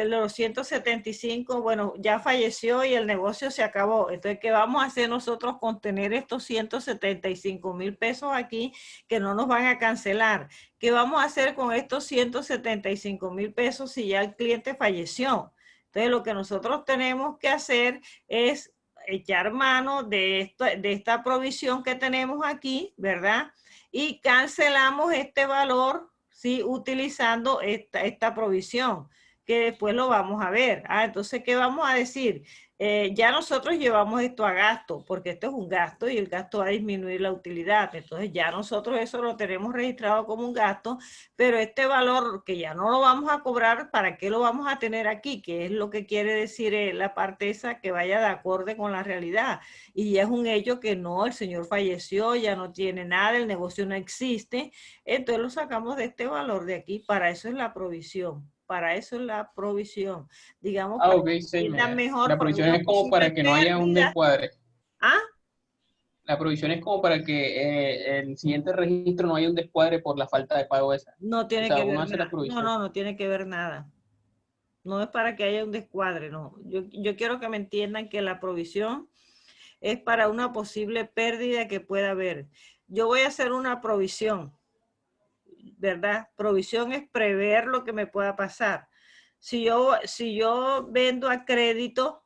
los 175, bueno, ya falleció y el negocio se acabó. Entonces, ¿qué vamos a hacer nosotros con tener estos 175.000 pesos aquí que no nos van a cancelar? ¿Qué vamos a hacer con estos 175.000 pesos si ya el cliente falleció? Entonces, lo que nosotros tenemos que hacer es echar mano de esta provisión que tenemos aquí, ¿verdad? Y cancelamos este valor, ¿sí? Utilizando esta provisión, que después lo vamos a ver. Entonces, ¿qué vamos a decir? Ya nosotros llevamos esto a gasto, porque esto es un gasto y el gasto va a disminuir la utilidad. Entonces, ya nosotros eso lo tenemos registrado como un gasto, pero este valor que ya no lo vamos a cobrar, ¿para qué lo vamos a tener aquí? Que es lo que quiere decir la parte esa que vaya de acorde con la realidad. Y es un hecho que no, el señor falleció, ya no tiene nada, el negocio no existe, entonces lo sacamos de este valor de aquí. Para eso es la provisión, digamos, para Ok, que entiendan mejor la para provisión una es como posible para que no haya un pérdida. descuadre. ¿Ah? La provisión es como para que el siguiente registro no haya un descuadre por la falta de pago esa. No O tiene sea, que uno ver hace la nada, provisión. no tiene que ver nada. No es para que haya un descuadre, no. Yo quiero que me entiendan que la provisión es para una posible pérdida que pueda haber. Yo voy a hacer una provisión, ¿verdad? Provisión es prever lo que me pueda pasar. Si yo vendo a crédito,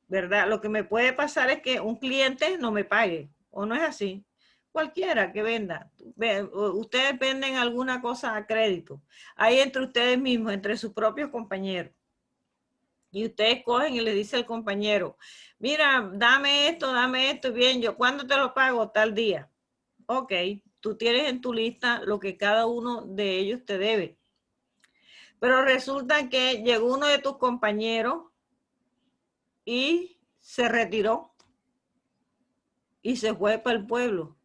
¿verdad? Lo que me puede pasar es que un cliente no me pague, ¿o no es así? Cualquiera que venda. Ustedes venden alguna cosa a crédito. Ahí entre ustedes mismos, entre sus propios compañeros. Y ustedes cogen y le dice al compañero, mira, dame esto, bien, yo, ¿cuándo te lo pago? Tal día. Ok, tú tienes en tu lista lo que cada uno de ellos te debe. Pero resulta que llegó uno de tus compañeros y se retiró y se fue para el pueblo.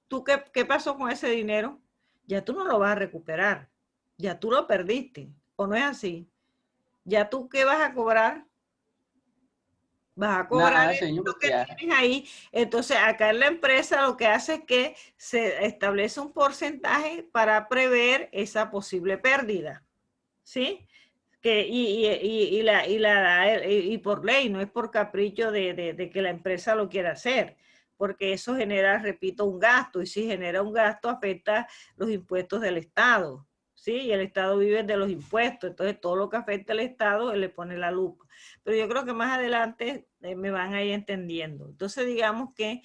¿Tú qué pasó con ese dinero? Ya tú no lo vas a recuperar. Ya tú lo perdiste. ¿O no es así? ¿Ya tú qué vas a cobrar? Vas a cobrar Nada, señor, lo porque que ya. tienes ahí. Entonces, acá en la empresa lo que hace es que se establece un porcentaje para prever esa posible pérdida. ¿Sí? Y por ley, no es por capricho de que la empresa lo quiera hacer, porque eso genera, repito, un gasto, y si genera un gasto afecta los impuestos del Estado, ¿sí? Y el Estado vive de los impuestos, entonces todo lo que afecta al Estado, él le pone la lupa. Pero yo creo que más adelante me van a ir entendiendo. Entonces digamos que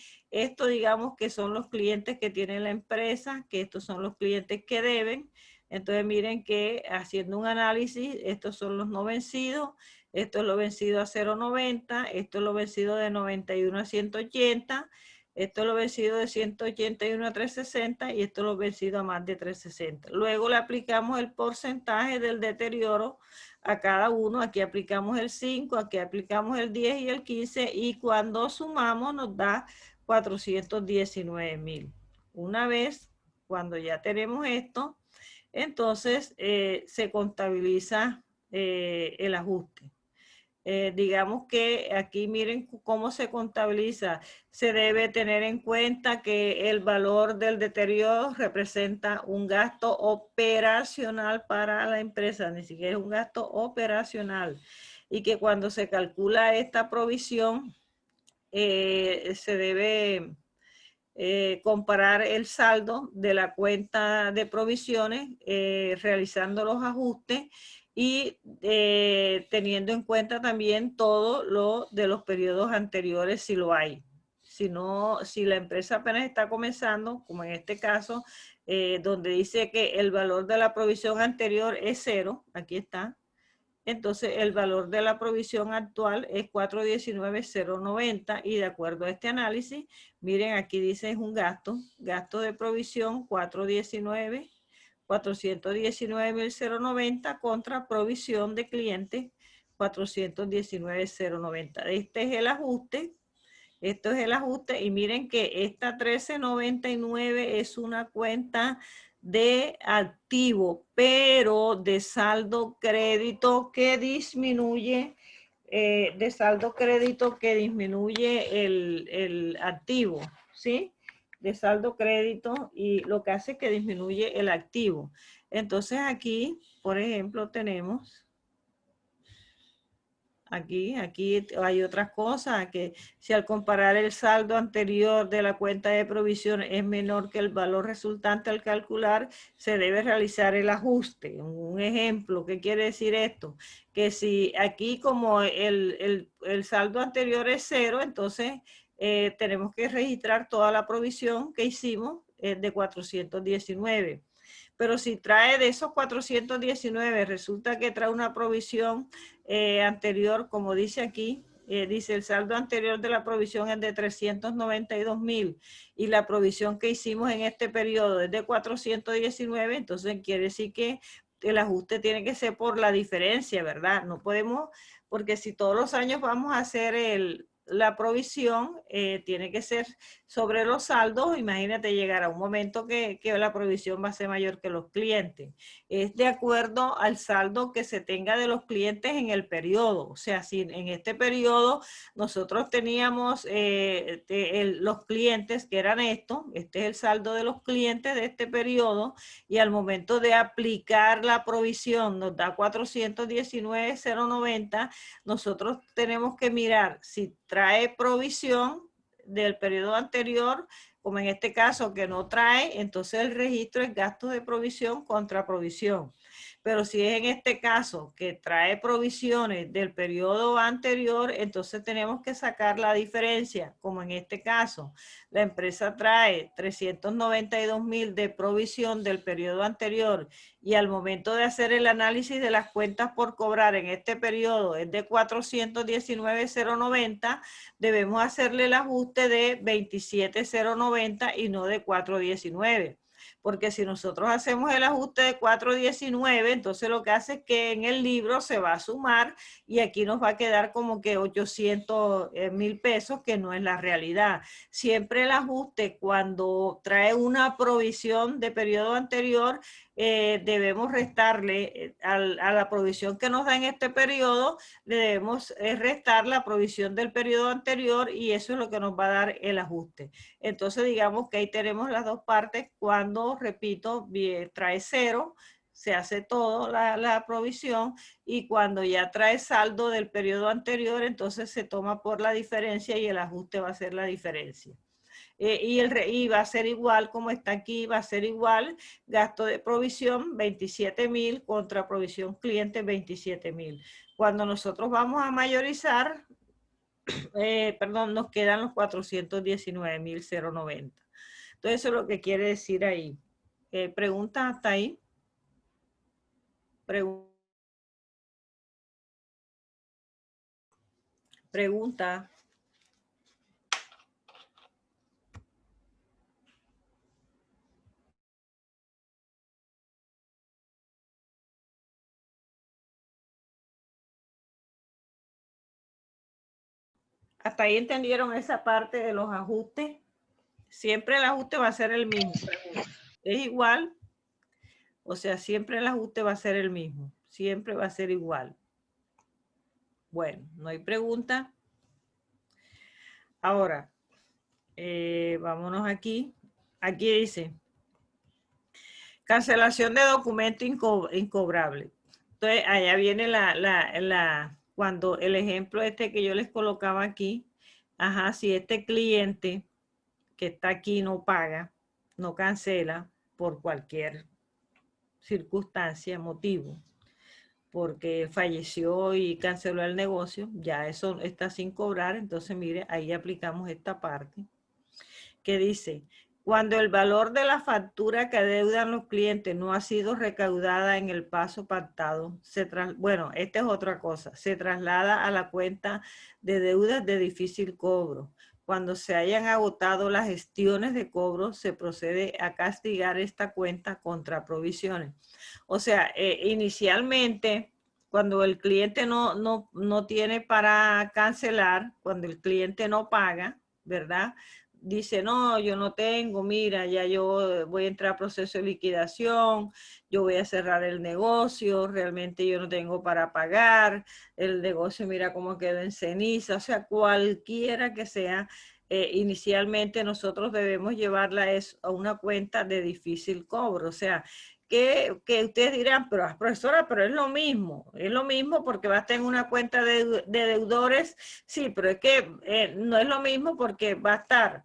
son los clientes que tiene la empresa, que estos son los clientes que deben. Entonces miren que haciendo un análisis, estos son los no vencidos, esto es lo vencido a 0.90, esto es lo vencido de 91 a 180, esto es lo vencido de 181 a 360 y esto es lo vencido a más de 360. Luego le aplicamos el porcentaje del deterioro a cada uno. Aquí aplicamos el 5, aquí aplicamos el 10 y el 15 y cuando sumamos nos da 419.000. Una vez, cuando ya tenemos esto, entonces se contabiliza el ajuste. digamos que aquí miren cómo se contabiliza. Se debe tener en cuenta que el valor del deterioro representa un gasto operacional para la empresa, ni siquiera es un gasto operacional. Y que cuando se calcula esta provisión, se debe comparar el saldo de la cuenta de provisiones, realizando los ajustes y teniendo en cuenta también todo lo de los periodos anteriores si lo hay. Si no, si la empresa apenas está comenzando, como en este caso, donde dice que el valor de la provisión anterior es 0, aquí está. Entonces, el valor de la provisión actual es 419,090 y de acuerdo a este análisis, miren, aquí dice es un gasto de provisión 419,090 contra provisión de cliente 419,090. Este es el ajuste. Esto es el ajuste y miren que esta 1399 es una cuenta de activo, pero de saldo crédito que disminuye, el activo, ¿sí? De saldo crédito y lo que hace es que disminuye el activo. Entonces aquí, por ejemplo, tenemos... Aquí hay otras cosas, que si al comparar el saldo anterior de la cuenta de provisión es menor que el valor resultante al calcular, se debe realizar el ajuste. Un ejemplo, ¿qué quiere decir esto? Que si aquí como el saldo anterior es 0, entonces tenemos que registrar toda la provisión que hicimos de 419. Pero si trae de esos 419, resulta que trae una provisión anterior, como dice aquí, dice el saldo anterior de la provisión es de 392,000 y la provisión que hicimos en este periodo es de 419, entonces quiere decir que el ajuste tiene que ser por la diferencia, ¿verdad? No podemos, porque si todos los años vamos a hacer la provisión, tiene que ser sobre los saldos. Imagínate llegar a un momento que la provisión va a ser mayor que los clientes. Es de acuerdo al saldo que se tenga de los clientes en el periodo. O sea, si en este periodo nosotros teníamos los clientes que eran estos, este es el saldo de los clientes de este periodo, y al momento de aplicar la provisión nos da 419,090, nosotros tenemos que mirar si trae provisión del periodo anterior, como en este caso que no trae, entonces el registro es gasto de provisión contra provisión. Pero si es en este caso que trae provisiones del periodo anterior, entonces tenemos que sacar la diferencia, como en este caso. La empresa trae 392,000 de provisión del periodo anterior y al momento de hacer el análisis de las cuentas por cobrar en este periodo es de 419,090, debemos hacerle el ajuste de 27,090 y no de 419. Porque si nosotros hacemos el ajuste de 419, entonces lo que hace es que en el libro se va a sumar y aquí nos va a quedar como que 800,000 pesos, que no es la realidad. Siempre el ajuste cuando trae una provisión de periodo anterior, debemos restarle a la provisión que nos da en este periodo, le debemos restar la provisión del periodo anterior y eso es lo que nos va a dar el ajuste. Entonces digamos que ahí tenemos las dos partes. Cuando, repito, trae 0, se hace todo la provisión, y cuando ya trae saldo del periodo anterior, entonces se toma por la diferencia y el ajuste va a ser la diferencia. Y va a ser igual como está aquí, va a ser igual, gasto de provisión 27,000 contra provisión cliente 27,000. Cuando nosotros vamos a mayorizar, nos quedan los 419,090. Entonces eso es lo que quiere decir ahí. ¿Preguntas hasta ahí? Pregunta. ¿Hasta ahí entendieron esa parte de los ajustes? Siempre el ajuste va a ser el mismo. Es igual. O sea, siempre el ajuste va a ser el mismo. Siempre va a ser igual. Bueno, no hay pregunta. Ahora, vámonos aquí. Aquí dice, cancelación de documento incobrable. Entonces, allá viene cuando el ejemplo este que yo les colocaba aquí, ajá, si este cliente que está aquí no paga, no cancela por cualquier circunstancia, motivo, porque falleció y canceló el negocio, ya eso está sin cobrar. Entonces, mire, ahí aplicamos esta parte que dice, cuando el valor de la factura que adeudan los clientes no ha sido recaudada en el paso pactado, bueno, esta es otra cosa, se traslada a la cuenta de deudas de difícil cobro. Cuando se hayan agotado las gestiones de cobro, se procede a castigar esta cuenta contra provisiones. O sea, inicialmente, cuando el cliente no tiene para cancelar, cuando el cliente no paga, ¿verdad? Dice, no, yo no tengo, mira, ya yo voy a entrar a proceso de liquidación, yo voy a cerrar el negocio, realmente yo no tengo para pagar, el negocio mira cómo quedó en ceniza. O sea, cualquiera que sea, inicialmente nosotros debemos llevarla a una cuenta de difícil cobro. O sea, que ustedes dirán, pero profesora, pero es lo mismo porque va a estar en una cuenta de deudores. Sí, pero es que no es lo mismo porque va a estar,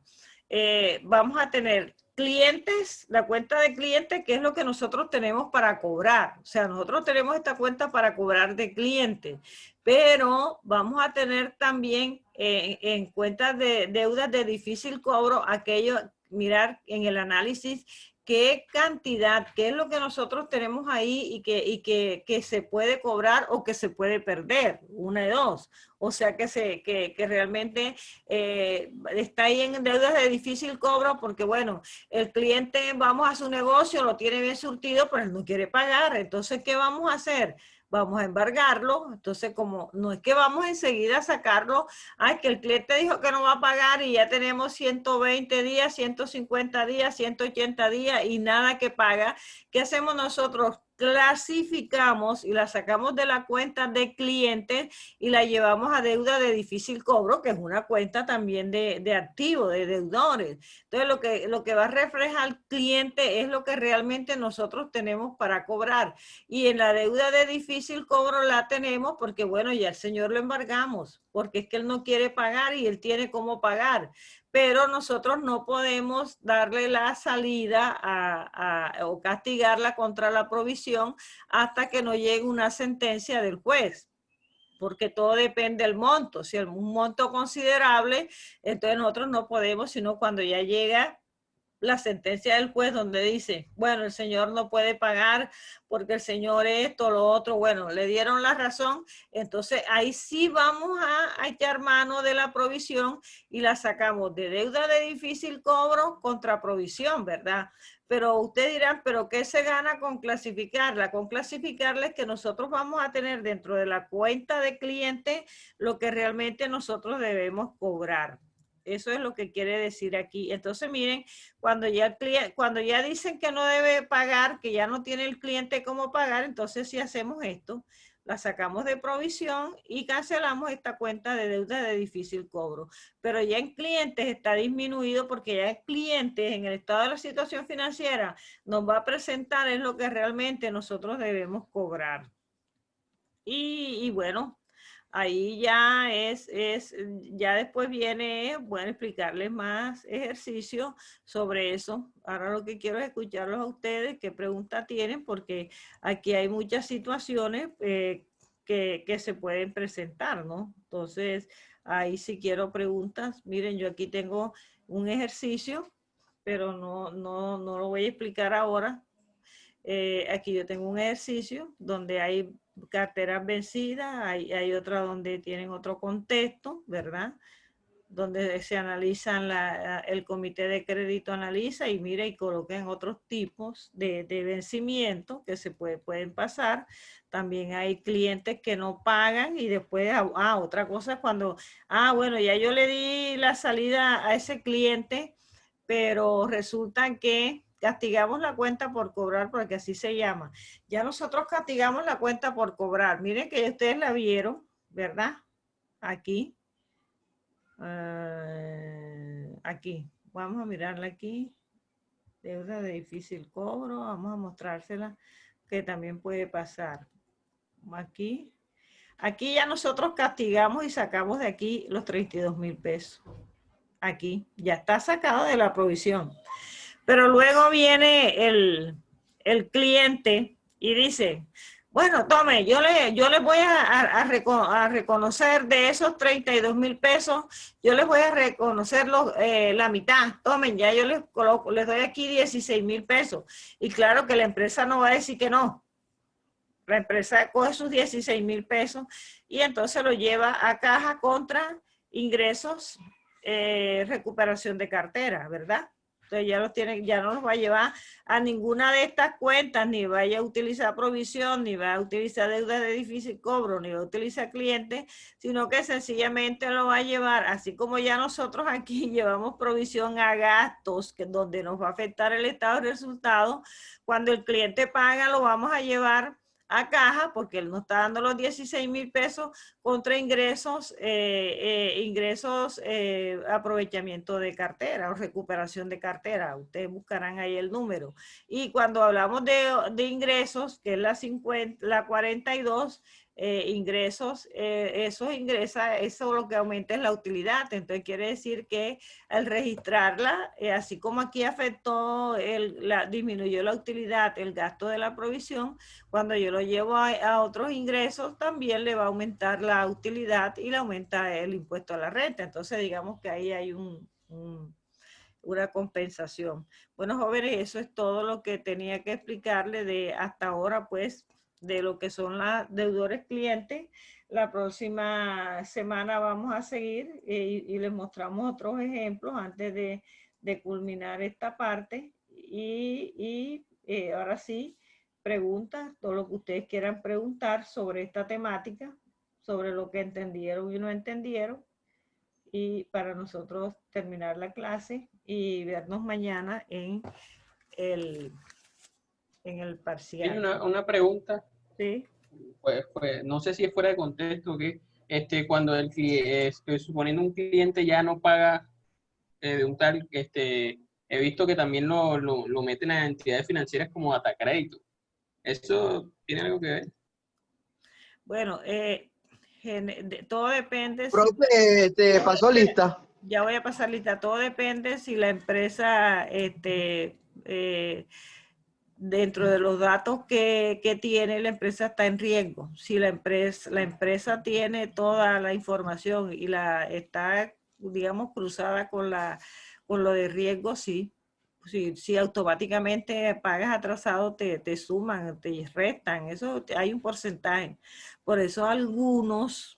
vamos a tener clientes, la cuenta de clientes, que es lo que nosotros tenemos para cobrar. O sea, nosotros tenemos esta cuenta para cobrar de clientes, pero vamos a tener también en cuentas de deudas de difícil cobro, aquello, mirar en el análisis qué cantidad, qué es lo que nosotros tenemos ahí y que se puede cobrar o que se puede perder, una de dos. O sea, que realmente está ahí en deudas de difícil cobro porque, bueno, el cliente, vamos a su negocio, lo tiene bien surtido, pero él no quiere pagar. Entonces, ¿qué vamos a hacer? Vamos a embargarlo. Entonces, como no es que vamos enseguida a sacarlo, ay, que el cliente dijo que no va a pagar y ya tenemos 120 días, 150 días, 180 días y nada que paga. ¿Qué hacemos nosotros? Clasificamos y la sacamos de la cuenta de clientes y la llevamos a deuda de difícil cobro, que es una cuenta también de activos, de deudores. Entonces, lo que va a reflejar al cliente es lo que realmente nosotros tenemos para cobrar. Y en la deuda de difícil cobro la tenemos porque, bueno, ya el señor lo embargamos, porque es que él no quiere pagar y él tiene cómo pagar. Pero nosotros no podemos darle la salida o castigarla contra la provisión hasta que no llegue una sentencia del juez, porque todo depende del monto. Si es un monto considerable, entonces nosotros no podemos, sino cuando ya llega la sentencia del juez donde dice, bueno, el señor no puede pagar porque el señor esto, lo otro, bueno, le dieron la razón. Entonces ahí sí vamos a echar mano de la provisión y la sacamos de deuda de difícil cobro contra provisión, ¿verdad? Pero ustedes dirán, ¿pero qué se gana con clasificarla? Con clasificarla es que nosotros vamos a tener dentro de la cuenta de cliente lo que realmente nosotros debemos cobrar. Eso es lo que quiere decir aquí. Entonces, miren, cuando ya dicen que no debe pagar, que ya no tiene el cliente cómo pagar, entonces si hacemos esto, la sacamos de provisión y cancelamos esta cuenta de deuda de difícil cobro. Pero ya en clientes está disminuido porque ya en clientes, en el estado de la situación financiera, nos va a presentar es lo que realmente nosotros debemos cobrar. Y bueno, ahí ya ya después viene, bueno, explicarles más ejercicio sobre eso. Ahora lo que quiero es escucharlos a ustedes, qué preguntas tienen, porque aquí hay muchas situaciones que se pueden presentar, ¿no? Entonces, ahí sí quiero preguntas. Miren, yo aquí tengo un ejercicio, pero no lo voy a explicar ahora. Aquí yo tengo un ejercicio donde hay carteras vencidas, hay otra donde tienen otro contexto, ¿verdad? Donde se analizan, el comité de crédito analiza y mira y colocan otros tipos de vencimiento que se pueden pasar. También hay clientes que no pagan y después, otra cosa es cuando, bueno, ya yo le di la salida a ese cliente, pero resulta que castigamos la cuenta por cobrar, porque así se llama. Ya nosotros castigamos la cuenta por cobrar. Miren que ustedes la vieron, ¿verdad? Aquí. Aquí. Vamos a mirarla aquí. Deuda de difícil cobro. Vamos a mostrársela que también puede pasar. Aquí. Aquí ya nosotros castigamos y sacamos de aquí los 32,000 pesos. Aquí. Ya está sacado de la provisión. Pero luego viene el cliente y dice, bueno, tome, yo les voy a reconocer de esos 32,000 pesos, yo les voy a reconocer la mitad. Tomen, ya yo les doy aquí 16,000 pesos. Y claro que la empresa no va a decir que no. La empresa coge sus 16,000 pesos y entonces lo lleva a caja contra ingresos, recuperación de cartera, ¿verdad? Entonces ya no los va a llevar a ninguna de estas cuentas, ni vaya a utilizar provisión, ni va a utilizar deudas de difícil cobro, ni va a utilizar clientes, sino que sencillamente lo va a llevar, así como ya nosotros aquí llevamos provisión a gastos, donde nos va a afectar el estado de resultados. Cuando el cliente paga, lo vamos a llevar a caja porque él nos está dando los 16,000 pesos contra ingresos, aprovechamiento de cartera o recuperación de cartera. Ustedes buscarán ahí el número. Y cuando hablamos de ingresos, que es la 42, ingresos, eso lo que aumenta es la utilidad. Entonces quiere decir que al registrarla, así como aquí afectó, disminuyó la utilidad, el gasto de la provisión, cuando yo lo llevo a otros ingresos, también le va a aumentar la utilidad y le aumenta el impuesto a la renta. Entonces digamos que ahí hay una compensación. Bueno, jóvenes, eso es todo lo que tenía que explicarle de hasta ahora, pues, de lo que son las deudores clientes. La próxima semana vamos a seguir y les mostramos otros ejemplos antes de culminar esta parte. Ahora sí, preguntas, todo lo que ustedes quieran preguntar sobre esta temática, sobre lo que entendieron y no entendieron, y para nosotros terminar la clase y vernos mañana en el parcial. Hay una pregunta, ¿Sí? pues, no sé si es fuera de contexto o qué, cuando el cliente, suponiendo un cliente ya no paga de un tal, he visto que también lo meten a entidades financieras como Datacrédito. ¿Eso tiene algo que ver? Bueno, todo depende. Profe, te pasó lista. Ya voy a pasar lista. Todo depende si la empresa, dentro de los datos que tiene, la empresa está en riesgo. Si la empresa tiene toda la información y está, digamos, cruzada con lo de riesgo, sí. Si automáticamente pagas atrasado, te suman, te restan. Eso hay un porcentaje. Por eso algunas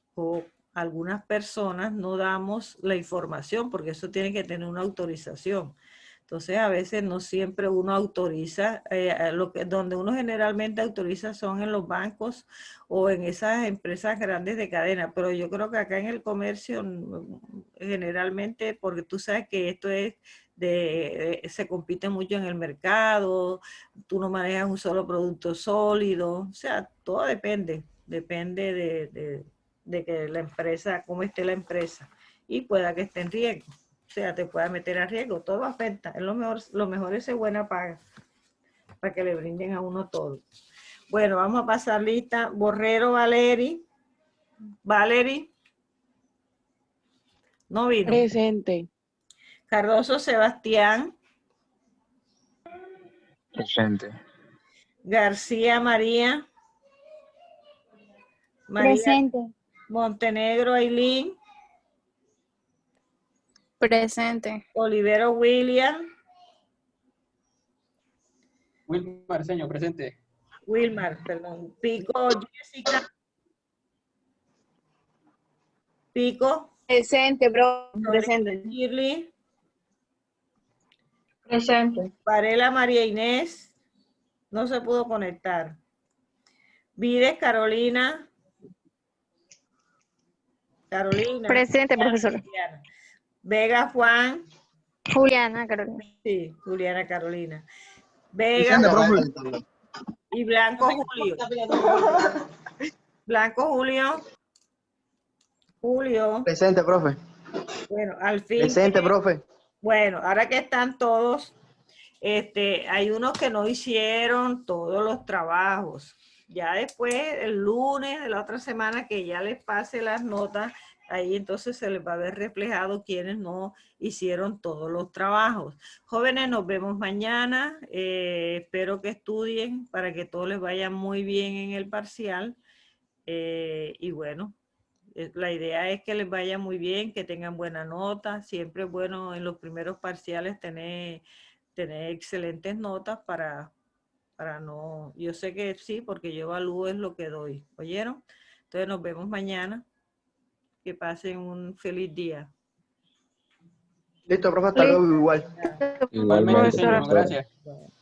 personas no damos la información, porque eso tiene que tener una autorización. Entonces, a veces no siempre uno autoriza, donde uno generalmente autoriza son en los bancos o en esas empresas grandes de cadena, pero yo creo que acá en el comercio, generalmente, porque tú sabes que esto es se compite mucho en el mercado, tú no manejas un solo producto sólido, o sea, todo depende de que la empresa, cómo esté la empresa, y pueda que esté en riesgo. O sea, te pueda meter a riesgo, todo afecta. Es lo mejor es ser buena paga, para que le brinden a uno todo. Bueno, vamos a pasar lista. Borrero Valeri. Valery. No vino. Presente. Cardoso Sebastián. Presente. García María. Presente. Montenegro Ailín. Presente. Olivero William. Wilmar, señor, presente. Wilmar, perdón. Pico Jessica. Pico. Presente, bro. Presente. Shirley. Presente. Varela María Inés. No se pudo conectar. Vides Carolina. Carolina. Presente, profesora. Vega Juan. Juliana, Carolina. Sí, Juliana Carolina. Vega Presente, profe. y Blanco Julio. Blanco Julio. Julio, Presente, profe. bueno, al fin. Presente, profe. Bueno, ahora que están todos, hay unos que no hicieron todos los trabajos. Ya después, el lunes de la otra semana, que ya les pase las notas, ahí entonces se les va a ver reflejado quienes no hicieron todos los trabajos. Jóvenes, nos vemos mañana. Espero que estudien para que todo les vaya muy bien en el parcial. Y bueno, la idea es que les vaya muy bien, que tengan buena nota. Siempre es bueno en los primeros parciales tener excelentes notas para no, yo sé que sí, porque yo evalúo es lo que doy. ¿Oyeron? Entonces nos vemos mañana. Que pasen un feliz día. Listo, profe, hasta luego igual. Igualmente, Profesora. señor, gracias. Bueno.